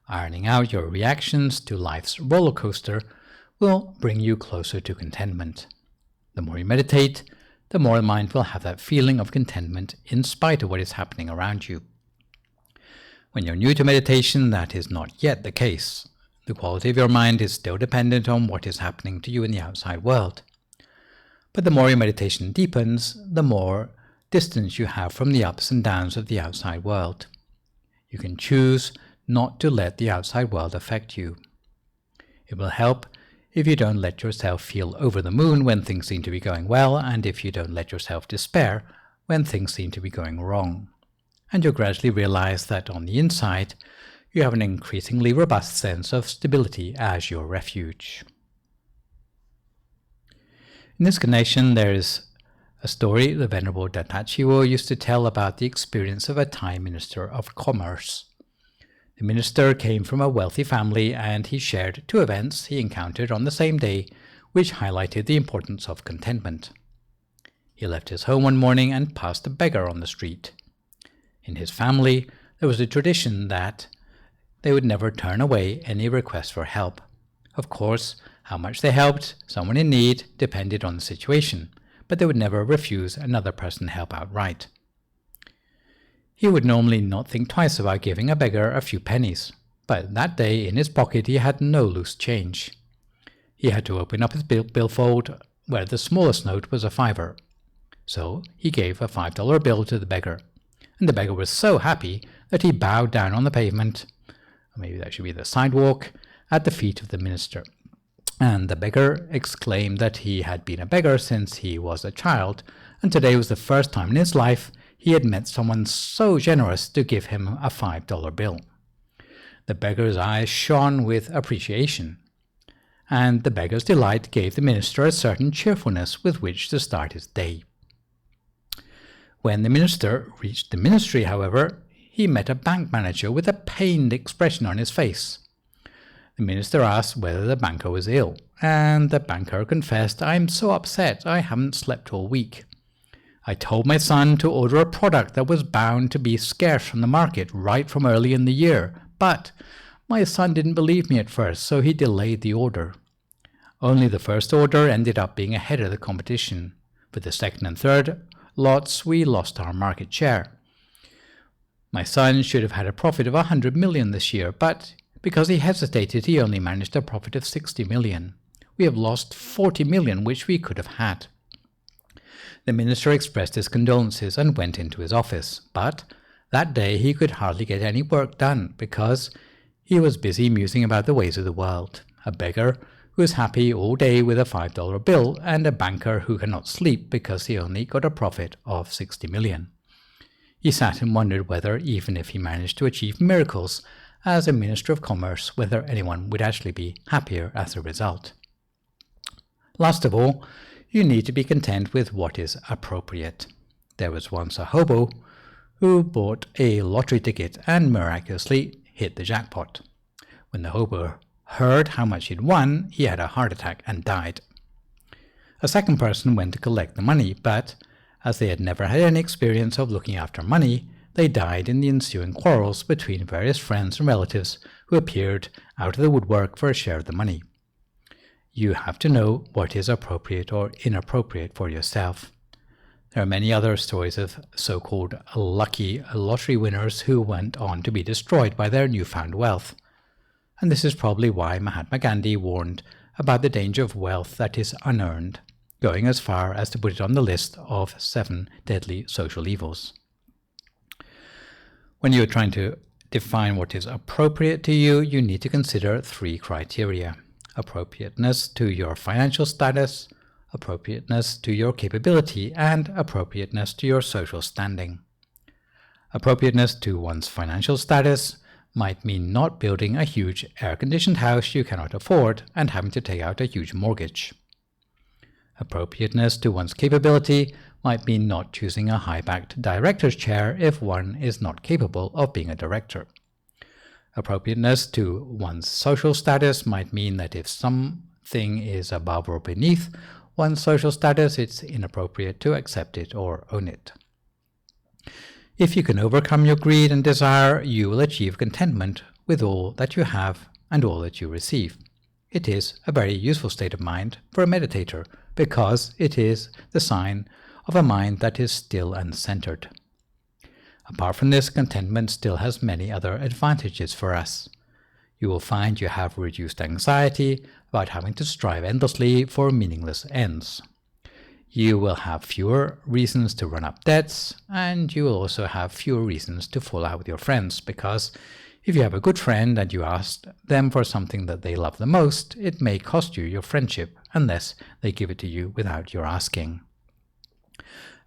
Ironing out your reactions to life's roller coaster will bring you closer to contentment. The more you meditate, the more the mind will have that feeling of contentment in spite of what is happening around you. When you're new to meditation, that is not yet the case. The quality of your mind is still dependent on what is happening to you in the outside world. But the more your meditation deepens, the more distance you have from the ups and downs of the outside world. You can choose not to let the outside world affect you. It will help if you don't let yourself feel over the moon when things seem to be going well, and if you don't let yourself despair when things seem to be going wrong. And you'll gradually realize that on the inside, you have an increasingly robust sense of stability as your refuge. In this connection, there is a story the Venerable Dattachiwo used to tell about the experience of a Thai minister of commerce. The minister came from a wealthy family, and he shared 2 events he encountered on the same day which highlighted the importance of contentment. He left his home one morning and passed a beggar on the street. In his family, there was a tradition that they would never turn away any request for help. Of course, how much they helped someone in need depended on the situation, but they would never refuse another person help outright. He would normally not think twice about giving a beggar a few pennies, but that day in his pocket he had no loose change. He had to open up his billfold, where the smallest note was a $5. So he gave a $5 bill to the beggar, and the beggar was so happy that he bowed down on the pavement, or maybe that should be the sidewalk, at the feet of the minister. And the beggar exclaimed that he had been a beggar since he was a child, and today was the first time in his life he had met someone so generous to give him a $5 bill. The beggar's eyes shone with appreciation. and the beggar's delight gave the minister a certain cheerfulness with which to start his day. When the minister reached the ministry, however, he met a bank manager with a pained expression on his face. The minister asked whether the banker was ill, and the banker confessed, "I'm so upset, I haven't slept all week. I told my son to order a product that was bound to be scarce from the market right from early in the year, but my son didn't believe me at first, so he delayed the order. Only the first order ended up being ahead of the competition. For the second and third lots, we lost our market share. My son should have had a profit of 100 million this year, but because he hesitated, he only managed a profit of 60 million. We have lost 40 million, which we could have had." The minister expressed his condolences and went into his office, but that day he could hardly get any work done because he was busy musing about the ways of the world. A beggar who is happy all day with a $5 bill, and a banker who cannot sleep because he only got a profit of 60 million. He sat and wondered whether, even if he managed to achieve miracles as a Minister of Commerce, whether anyone would actually be happier as a result. Last of all, you need to be content with what is appropriate. There was once a hobo who bought a lottery ticket and miraculously hit the jackpot. When the hobo heard how much he'd won, he had a heart attack and died. A second person went to collect the money, but as they had never had any experience of looking after money, they died in the ensuing quarrels between various friends and relatives who appeared out of the woodwork for a share of the money. You have to know what is appropriate or inappropriate for yourself. There are many other stories of so-called lucky lottery winners who went on to be destroyed by their newfound wealth. And this is probably why Mahatma Gandhi warned about the danger of wealth that is unearned, going as far as to put it on the list of 7 deadly social evils. When you are trying to define what is appropriate to you, you need to consider 3 criteria: appropriateness to your financial status, appropriateness to your capability, and appropriateness to your social standing. Appropriateness to one's financial status might mean not building a huge air-conditioned house you cannot afford and having to take out a huge mortgage. Appropriateness to one's capability might mean not choosing a high-backed director's chair if one is not capable of being a director. Appropriateness to one's social status might mean that if something is above or beneath one's social status, it's inappropriate to accept it or own it. If you can overcome your greed and desire, you will achieve contentment with all that you have and all that you receive. It is a very useful state of mind for a meditator because it is the sign of a mind that is still and centered. Apart from this, contentment still has many other advantages for us. You will find you have reduced anxiety about having to strive endlessly for meaningless ends. You will have fewer reasons to run up debts, and you will also have fewer reasons to fall out with your friends, because if you have a good friend and you ask them for something that they love the most, it may cost you your friendship unless they give it to you without your asking.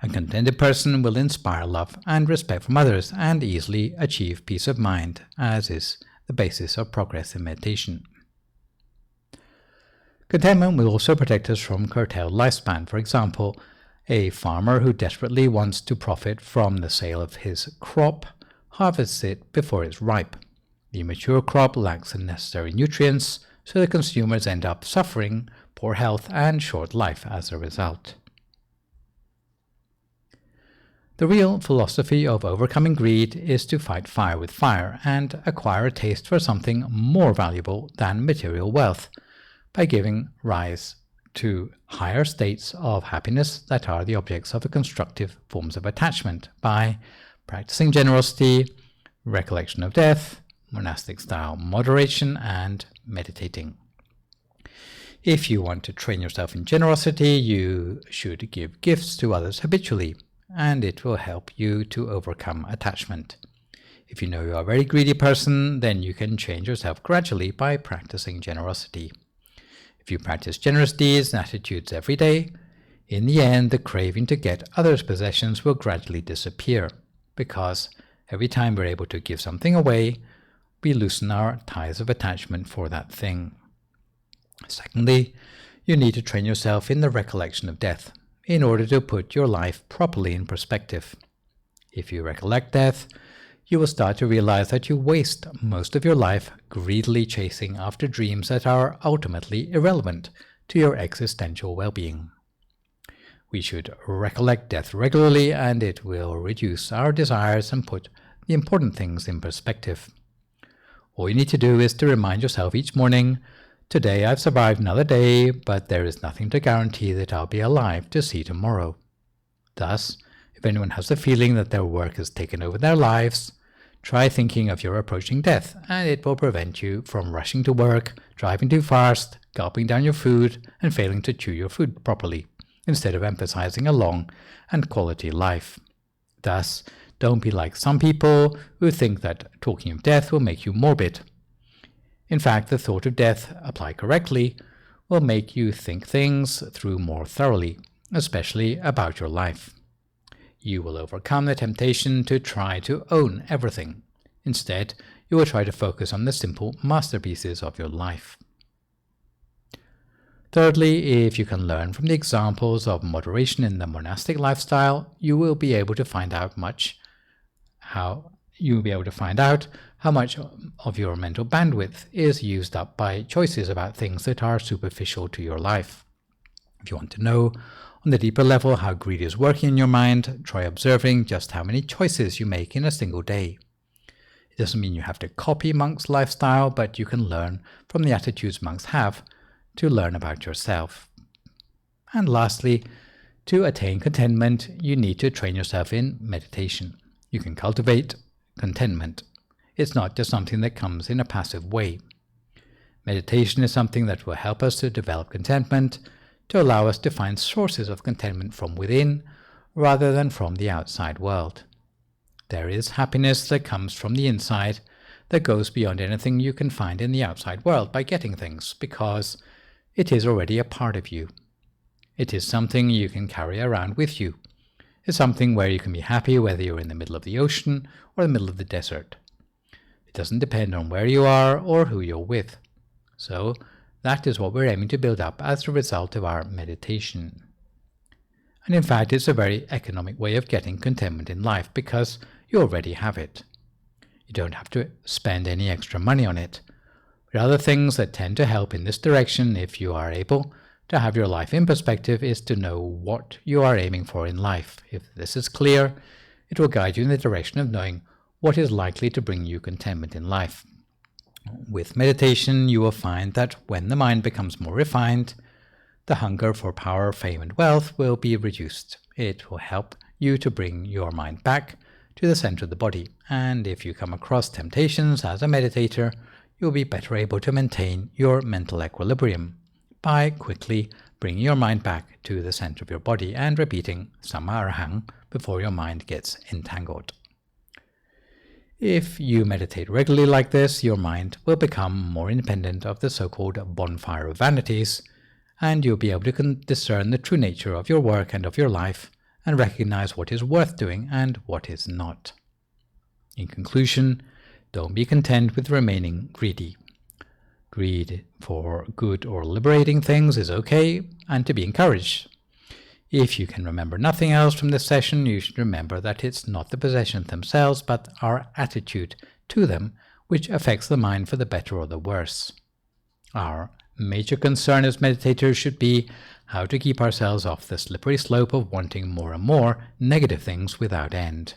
A contented person will inspire love and respect from others and easily achieve peace of mind, as is the basis of progress in meditation. Contentment will also protect us from curtailed lifespan. For example, a farmer who desperately wants to profit from the sale of his crop harvests it before it's ripe. The mature crop lacks the necessary nutrients, so the consumers end up suffering poor health and short life as a result. The real philosophy of overcoming greed is to fight fire with fire and acquire a taste for something more valuable than material wealth, by giving rise to higher states of happiness that are the objects of constructive forms of attachment, by practicing generosity, recollection of death, monastic-style moderation, and meditating. If you want to train yourself in generosity, you should give gifts to others habitually, and it will help you to overcome attachment. If you know you are a very greedy person, then you can change yourself gradually by practicing generosity. If you practice generous deeds and attitudes every day, in the end the craving to get others' possessions will gradually disappear, because every time we're able to give something away, we loosen our ties of attachment for that thing. Secondly, you need to train yourself in the recollection of death in order to put your life properly in perspective. If you recollect death, you will start to realize that you waste most of your life greedily chasing after dreams that are ultimately irrelevant to your existential well-being. We should recollect death regularly, and it will reduce our desires and put the important things in perspective. All you need to do is to remind yourself each morning, today I've survived another day, but there is nothing to guarantee that I'll be alive to see tomorrow. Thus, if anyone has the feeling that their work has taken over their lives, try thinking of your approaching death, and it will prevent you from rushing to work, driving too fast, gulping down your food, and failing to chew your food properly, instead of emphasizing a long and quality life. Thus, don't be like some people who think that talking of death will make you morbid. In fact, the thought of death, applied correctly, will make you think things through more thoroughly, especially about your life. You will overcome the temptation to try to own everything. Instead, you will try to focus on the simple masterpieces of your life. Thirdly, if you can learn from the examples of moderation in the monastic lifestyle, you will be able to find out how much of your mental bandwidth is used up by choices about things that are superficial to your life. If you want to know on the deeper level how greed is working in your mind, try observing just how many choices you make in a single day. It doesn't mean you have to copy monks' lifestyle, but you can learn from the attitudes monks have to learn about yourself. And lastly, to attain contentment, you need to train yourself in meditation. You can cultivate contentment. It's not just something that comes in a passive way. Meditation is something that will help us to develop contentment, to allow us to find sources of contentment from within rather than from the outside world. There is happiness that comes from the inside that goes beyond anything you can find in the outside world by getting things, because it is already a part of you. It is something you can carry around with you. It's something where you can be happy whether you're in the middle of the ocean or the middle of the desert. It doesn't depend on where you are or who you're with. So that is what we're aiming to build up as a result of our meditation. And in fact, it's a very economic way of getting contentment in life because you already have it. You don't have to spend any extra money on it. But other things that tend to help in this direction, if you are able to have your life in perspective, is to know what you are aiming for in life. If this is clear, it will guide you in the direction of knowing what is likely to bring you contentment in life. With meditation, you will find that when the mind becomes more refined, the hunger for power, fame, and wealth will be reduced. It will help you to bring your mind back to the center of the body. And if you come across temptations as a meditator, you'll be better able to maintain your mental equilibrium by quickly bringing your mind back to the center of your body and repeating Samma Arahang before your mind gets entangled. If you meditate regularly like this, your mind will become more independent of the so-called bonfire of vanities, and you'll be able to discern the true nature of your work and of your life, and recognize what is worth doing and what is not. In conclusion, don't be content with remaining greedy. Greed for good or liberating things is okay and to be encouraged. If you can remember nothing else from this session, you should remember that it's not the possessions themselves, but our attitude to them which affects the mind for the better or the worse. Our major concern as meditators should be how to keep ourselves off the slippery slope of wanting more and more negative things without end.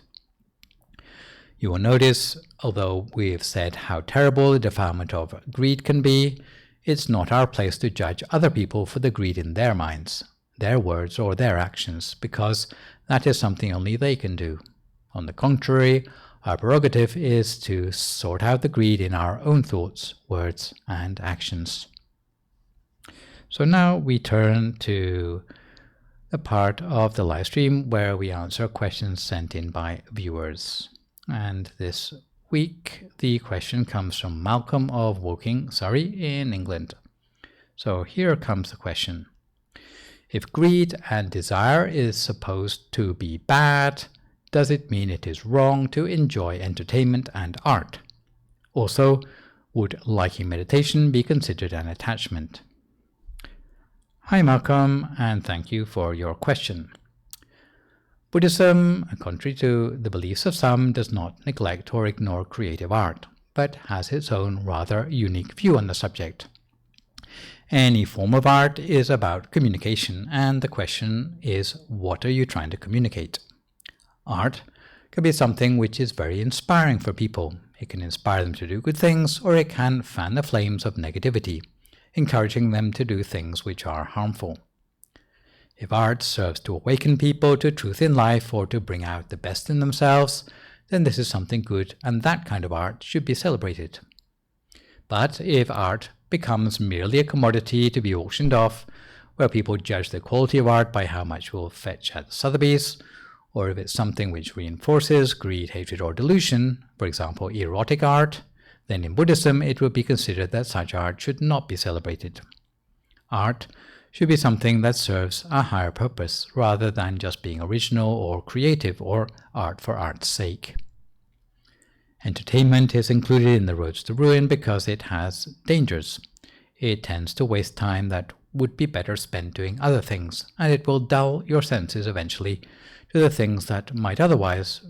You will notice, although we've said how terrible the defilement of greed can be, it's not our place to judge other people for the greed in their minds, their words, or their actions, because that is something only they can do. On the contrary, our prerogative is to sort out the greed in our own thoughts, words, and actions. So now we turn to the part of the live stream where we answer questions sent in by viewers. And this week, the question comes from Malcolm of Woking, Surrey, in England. So here comes the question. If greed and desire is supposed to be bad, does it mean it is wrong to enjoy entertainment and art? Also, would liking meditation be considered an attachment? Hi Malcolm, and thank you for your question. Buddhism, contrary to the beliefs of some, does not neglect or ignore creative art, but has its own rather unique view on the subject. Any form of art is about communication, and the question is, what are you trying to communicate? Art can be something which is very inspiring for people. It can inspire them to do good things, or it can fan the flames of negativity, encouraging them to do things which are harmful. If art serves to awaken people to truth in life or to bring out the best in themselves, then this is something good, and that kind of art should be celebrated. But if art becomes merely a commodity to be auctioned off, where people judge the quality of art by how much will fetch at Sotheby's, or if it's something which reinforces greed, hatred, or delusion, for example, erotic art, then in Buddhism it would be considered that such art should not be celebrated. Art should be something that serves a higher purpose, rather than just being original or creative or art for art's sake. Entertainment is included in the roads to ruin because it has dangers. It tends to waste time that would be better spent doing other things, and it will dull your senses eventually to the things that might otherwise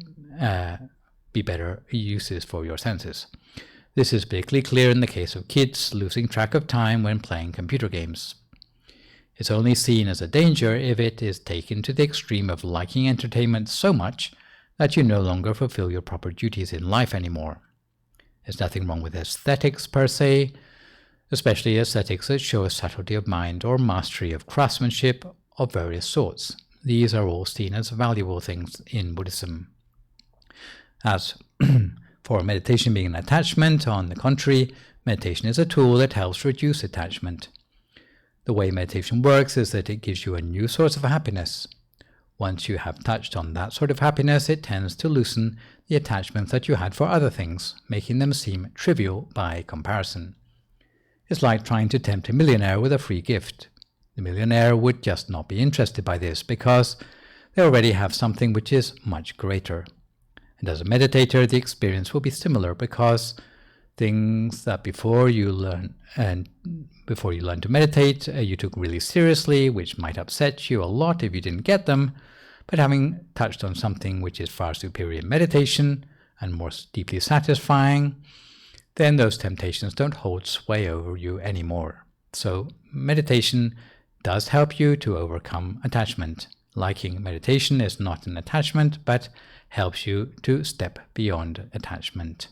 be better uses for your senses. This is particularly clear in the case of kids losing track of time when playing computer games. It's only seen as a danger if it is taken to the extreme of liking entertainment so much that you no longer fulfill your proper duties in life anymore. There's nothing wrong with aesthetics per se, especially aesthetics that show a subtlety of mind or mastery of craftsmanship of various sorts. These are all seen as valuable things in Buddhism. As for meditation being an attachment, on the contrary, meditation is a tool that helps reduce attachment. The way meditation works is that it gives you a new source of happiness. Once you have touched on that sort of happiness, it tends to loosen the attachments that you had for other things, making them seem trivial by comparison. It's like trying to tempt a millionaire with a free gift. The millionaire would just not be interested by this because they already have something which is much greater. And as a meditator, the experience will be similar because things that before you learn to meditate, you took really seriously, which might upset you a lot if you didn't get them, but having touched on something which is far superior in meditation and more deeply satisfying, then those temptations don't hold sway over you anymore. So meditation does help you to overcome attachment. Liking meditation is not an attachment, but helps you to step beyond attachment.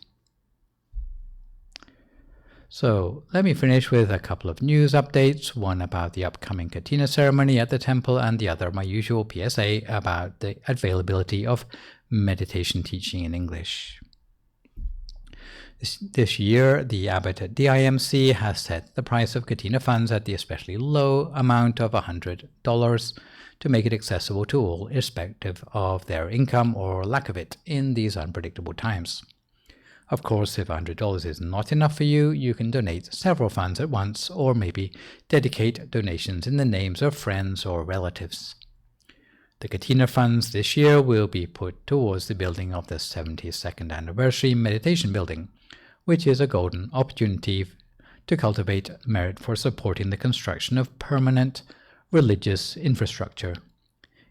So let me finish with a couple of news updates, one about the upcoming Katina ceremony at the temple and the other my usual PSA about the availability of meditation teaching in English. This year, the abbot at DIMC has set the price of Katina funds at the especially low amount of $100 to make it accessible to all, irrespective of their income or lack of it in these unpredictable times. Of course, if $100 is not enough for you, you can donate several funds at once, or maybe dedicate donations in the names of friends or relatives. The Katina funds this year will be put towards the building of the 72nd anniversary meditation building, which is a golden opportunity to cultivate merit for supporting the construction of permanent religious infrastructure.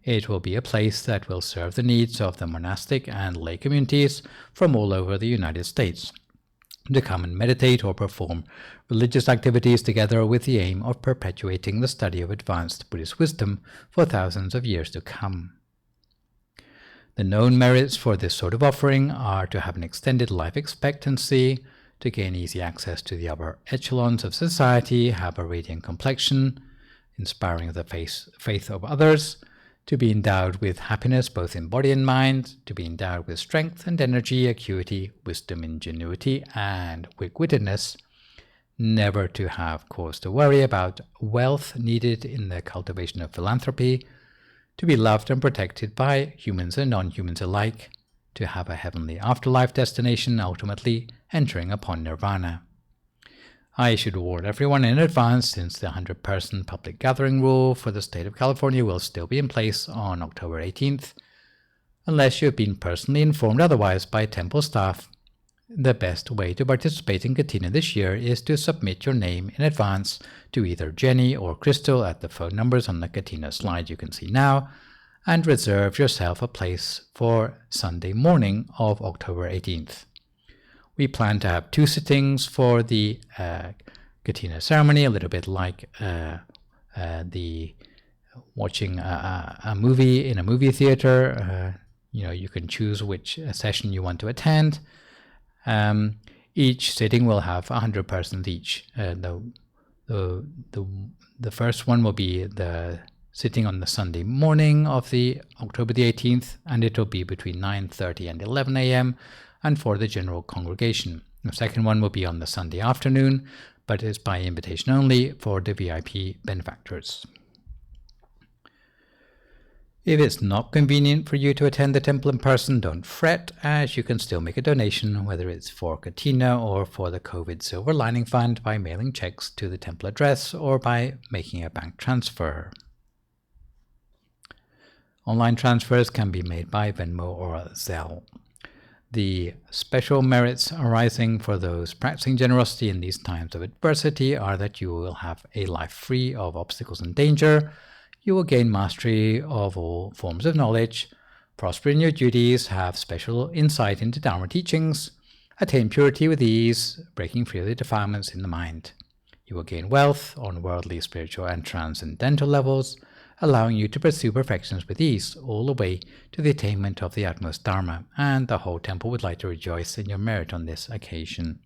It will be a place that will serve the needs of the monastic and lay communities from all over the United States to come and meditate or perform religious activities together with the aim of perpetuating the study of advanced Buddhist wisdom for thousands of years to come. The known merits for this sort of offering are to have an extended life expectancy, to gain easy access to the upper echelons of society, have a radiant complexion, inspiring the faith of others, to be endowed with happiness both in body and mind, to be endowed with strength and energy, acuity, wisdom, ingenuity, and quick-wittedness, never to have cause to worry about wealth needed in the cultivation of philanthropy, to be loved and protected by humans and non-humans alike, to have a heavenly afterlife destination, ultimately entering upon nirvana. I should warn everyone in advance, since the 100-person public gathering rule for the state of California will still be in place on October 18th, unless you have been personally informed otherwise by temple staff. The best way to participate in Katina this year is to submit your name in advance to either Jenny or Crystal at the phone numbers on the Katina slide you can see now, and reserve yourself a place for Sunday morning of October 18th. We plan to have 2 sittings for the Katina ceremony, a little bit like the watching a movie in a movie theater. You can choose which session you want to attend. Each sitting will have 100 persons each. The first one will be the sitting on the Sunday morning of the October the 18th, and it will be between 9:30 and 11 a.m. and for the general congregation. The second one will be on the Sunday afternoon, but is by invitation only for the VIP benefactors. If it's not convenient for you to attend the temple in person, don't fret, as you can still make a donation, whether it's for Katina or for the COVID Silver Lining Fund, by mailing checks to the temple address or by making a bank transfer. Online transfers can be made by Venmo or Zelle. The special merits arising for those practicing generosity in these times of adversity are that you will have a life free of obstacles and danger. You will gain mastery of all forms of knowledge, prosper in your duties, have special insight into Dhamma teachings, attain purity with ease, breaking free of the defilements in the mind. You will gain wealth on worldly, spiritual, and transcendental levels, allowing you to pursue perfections with ease, all the way to the attainment of the utmost Dharma, and the whole temple would like to rejoice in your merit on this occasion.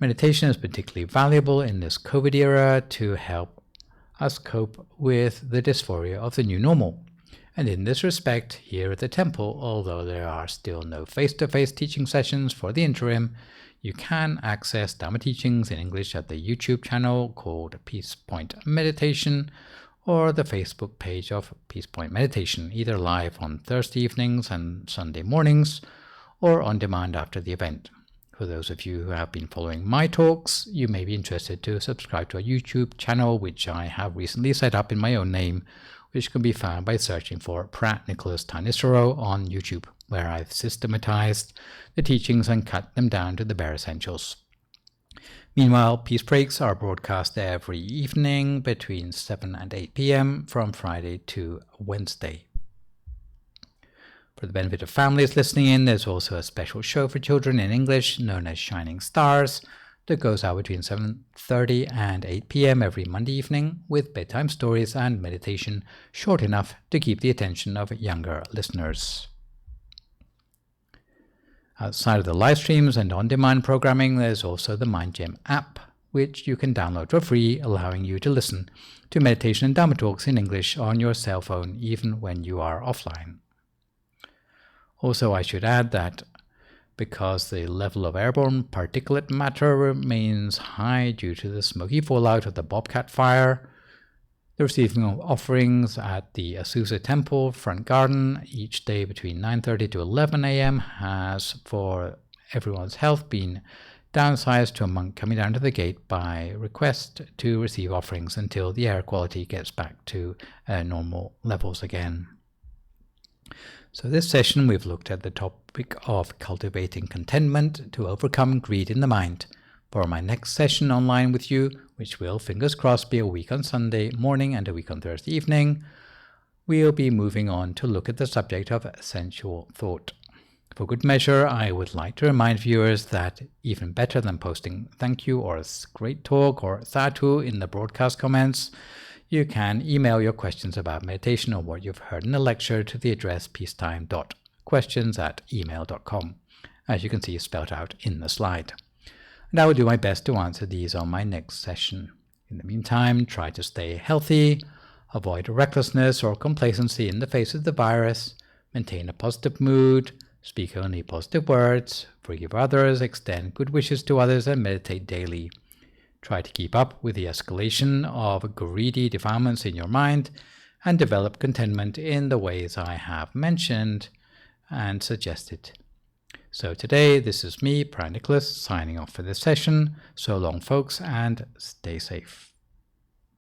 Meditation is particularly valuable in this COVID era to help us cope with the dysphoria of the new normal. And in this respect, here at the temple, although there are still no face-to-face teaching sessions for the interim, you can access Dhamma teachings in English at the YouTube channel called Peace Point Meditation, or the Facebook page of Peace Point Meditation, either live on Thursday evenings and Sunday mornings, or on demand after the event. For those of you who have been following my talks, you may be interested to subscribe to a YouTube channel which I have recently set up in my own name, which can be found by searching for Phra Nicholas Thanissaro on YouTube, where I've systematized the teachings and cut them down to the bare essentials. Meanwhile, Peace Breaks are broadcast every evening between 7 and 8 p.m. from Friday to Wednesday. For the benefit of families listening in, there's also a special show for children in English known as Shining Stars that goes out between 7:30 and 8 p.m. every Monday evening, with bedtime stories and meditation short enough to keep the attention of younger listeners. Outside of the live streams and on-demand programming, there's also the MindGem app, which you can download for free, allowing you to listen to meditation and Dhamma talks in English on your cell phone, even when you are offline. Also, I should add that because the level of airborne particulate matter remains high due to the smoky fallout of the Bobcat fire, the receiving of offerings at the Azusa temple front garden each day between 9:30 to 11 a.m. has, for everyone's health, been downsized to a monk coming down to the gate by request to receive offerings until the air quality gets back to normal levels again. So this session we've looked at the topic of cultivating contentment to overcome greed in the mind. For my next session online with you, which will, fingers crossed, be a week on Sunday morning and a week on Thursday evening, we'll be moving on to look at the subject of sensual thought. For good measure, I would like to remind viewers that even better than posting thank you or great talk or sadhu in the broadcast comments, you can email your questions about meditation or what you've heard in the lecture to the address peacetime.questions@email.com, as you can see spelled out in the slide. And I will do my best to answer these on my next session. In the meantime, try to stay healthy, avoid recklessness or complacency in the face of the virus, maintain a positive mood, speak only positive words, forgive others, extend good wishes to others, and meditate daily. Try to keep up with the escalation of greedy defilements in your mind and develop contentment in the ways I have mentioned and suggested. So today, this is me, Phra Nicholas, signing off for this session. So long, folks, and stay safe.